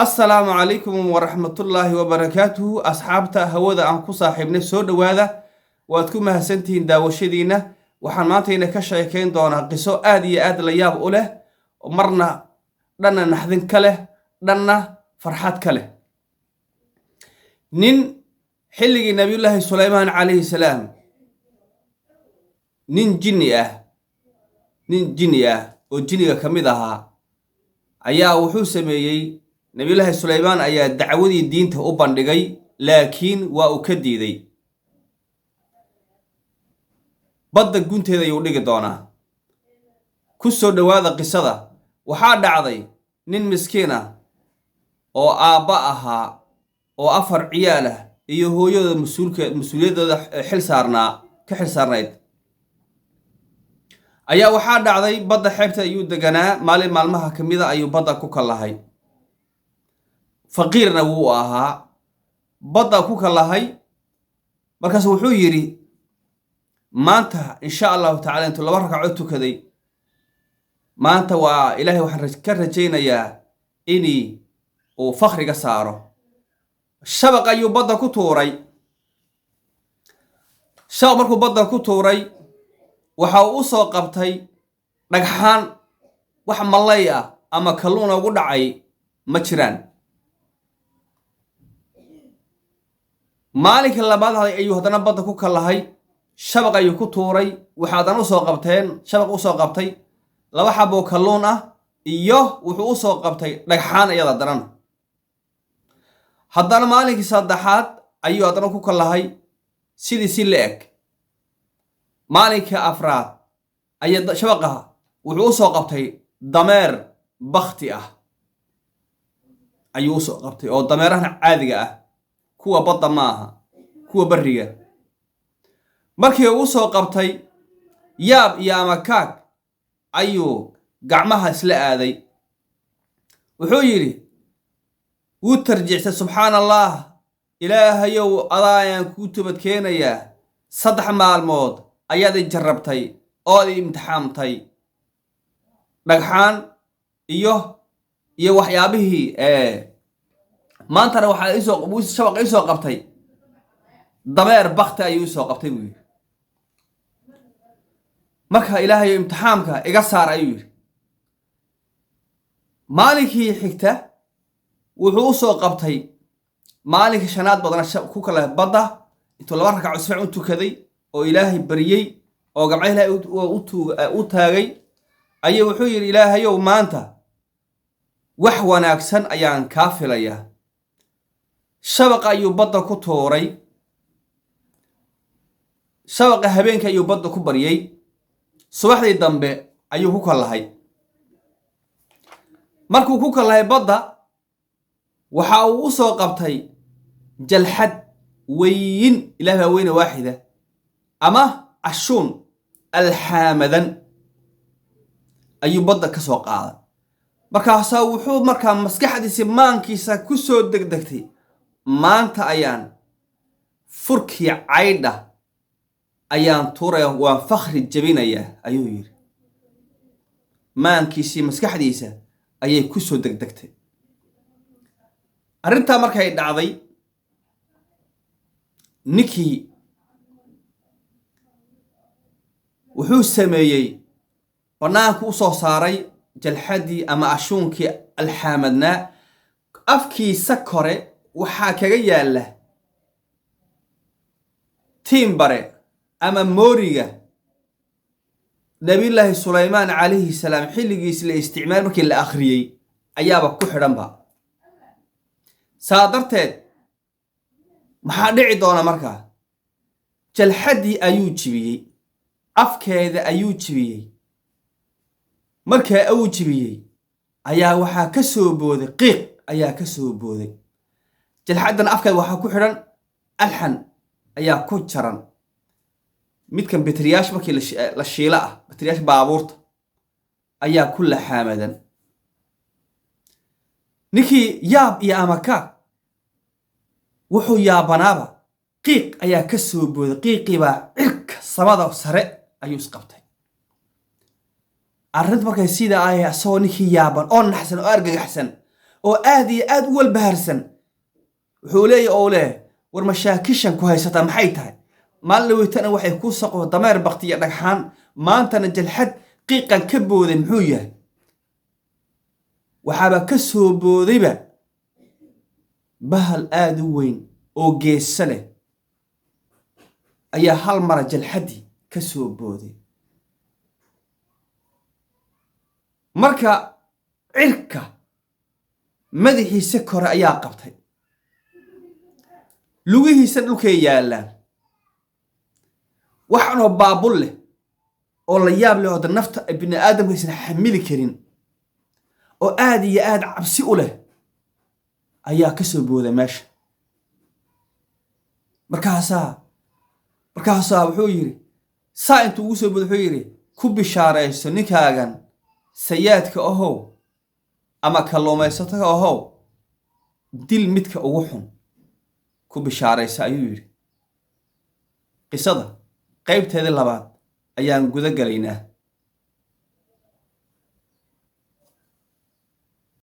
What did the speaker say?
السلام عليكم ورحمة الله وبركاته أصحابتا هودا أن كصاحبنا سو دوادا وادكم هسنتين داوشدينا waxaan maanta ina ka sheekeyn doonaa qiso aad iyo aad la yaab u leh marna dhanna naxdin ka leh dhanna farxad ka leh nin xilligii nabiyullaahi Suleymaan calayhi salaam nin jinni ah oo jinniga kamid ahaa ayaa wuxuu sameeyay nabiyullaahi Suleymaan ayaa dacwadii diinta u bandhigay laakiin waa uu ka diiday badda gunteeda ayuu dhigi doonaa ku soo dhawaada qisada waxaa dhacday nin miskiin ah oo aabba ahaa oo 4 ciyaal ah iyo hooyada mas'uuliyadooda xil saarnayd ayaa waxaa dhacday badda xeebta ayuu deganaa maalin maalmaha kamida ayuu badda ku kalahay faqiirna wuu ahaa badda ku kalahay markaas wuxuu yiri maanta insha Allah ta'ala inta 2 ragcadood tukaday maanta waa ilaahay waxaan ka rajaynayaa inii uu fakhriga saaro shabaq ayuu badda ku tuuray shabaq markuu badda ku tuuray waxa uu soo qabtay dhagxaan wax malay ah ama kalluun ugu dhacay ma jiraan maalinka labaad ayuu hadana badda ku kalahay shabaq ayuu ku tuuray waxaadan u soo qabteen shabaq u soo qabtay 2 xabo kalluun ah iyo wuxuu u soo qabtay dhagxaan iyada daran haddana maalinkii saddexaad ayuu hadana ku kalahay sidii si leeg maalinka afraad ayaa shabaqa wuxuu u soo qabtay dameer bakhti ah ayuu u soo qabtay oo dameeraha caadiga ah kuwa badda maaha kuwa bariga markii uu soo qabtay yaab iyo amakaag ayuu gacmaha isla aaday wuxuu yiri wuu tarjiictay subxaanallah ilaahayow adaayan ku tubad keenaya 3 maalmood ayaad jarrabtay oo imtixaamtay dhagxaan iyo waxyaabihii maantana waxa shabaq soo qabtay dameer bakhti ayuu soo qabtay buu marka ilaahay imtixaamka iga saar ayuu yiri maalinkii xigta wuxuu soo qabtay maalinkii shanaad badana ku kala badda intuu 2 ragcadood si u tukaday oo ilaahay bariyay oo gacmaha ilaahay u taagay ayuu wuxuu yiri ilaahayow maanta wax wanaagsan ayaan ka filayaa shabaq ayuu badda ku tuuray shabaqa habeenka ayuu badda ku bariyay subaxdii dambe ayuu ku kalahay markuu ku kalahay badda waxa uu u soo qabtay jalxad weyn ilaahay weyna waaxida ama ashuun alxamadan ayuu badda ka soo qaaday markaas wuxuu markaa maskaxdiisa maankiisa ku soo degdegtay maanta ayaan furkii caydha ayaan tuuraya waan fakhri jabinaya ayuu yiri maankiisa maskaxdiisa ayay ku soo degdegtay arinta markay dhacday ninkii wuxuu sameeyay banaanku u soo saaray jalxadii ama ashuunkii alxamadna afkiisa kore waxaa kaga yaala tiimbare ama mooriga nabiyullaahi Suleymaan calayhi salaam xilligiisa la isticmaal markii la akhriyay ayaaba ku xidhanba saadarteed maxaa dhici doona markaa jalxadii ayuu jibiyay afkeeda ayuu jibiyay markaa uu jibiyay ayaa waxaa ka soo booday qiiq ayaa ka soo booday jalxadan afkeeda waxaa ku xidhan alxan ayaa ku jaran midkan batriyaash markii la shiila ah batriyaash baabuurta ayaa ku laxamadan ninkii yaab iyo amakaag wuxuu yaabanaaba qiiq ayaa ka soo booday qiiqii baa cirka samada sare ayuu isqabtay arrinta markay sida ay asoo ninkii yaaban oo naxsan oo argagaxsan oo aad iyo aad u walbahaarsan wuxuu leeyahy oo leh war mashaakishan ku haysataa maxay tahay maalin dhaweytana waxay ku saqo dameer baktiya dhagxaan maantana jalxad qiiqan ka booday muxuu yahay waxaaba ka soo boodayba bahal aad u weyn oo geesa leh ayaa hal mara jalxadii ka soo booday marka cirka madaxiisa kore ayaa qabtay lugihiisa dhulkay yaallaan waxaanoo baabul leh oo la yaab leh oo nafta bini aadamka aysan xamili karin oo aad iyo aad cabsi u leh ayaa ka soo booday meesha markaasaa wuxuu yidhi saa intuu ugu soo booday wuxuu yidhi ku bishaarayso ninkaagan sayaadka ahow ama kalluumaysatada ahow dil midka ugu xun ku bishaaraysa ayuu yidhi qisada qaybteedii labaad ayaan guda galaynaa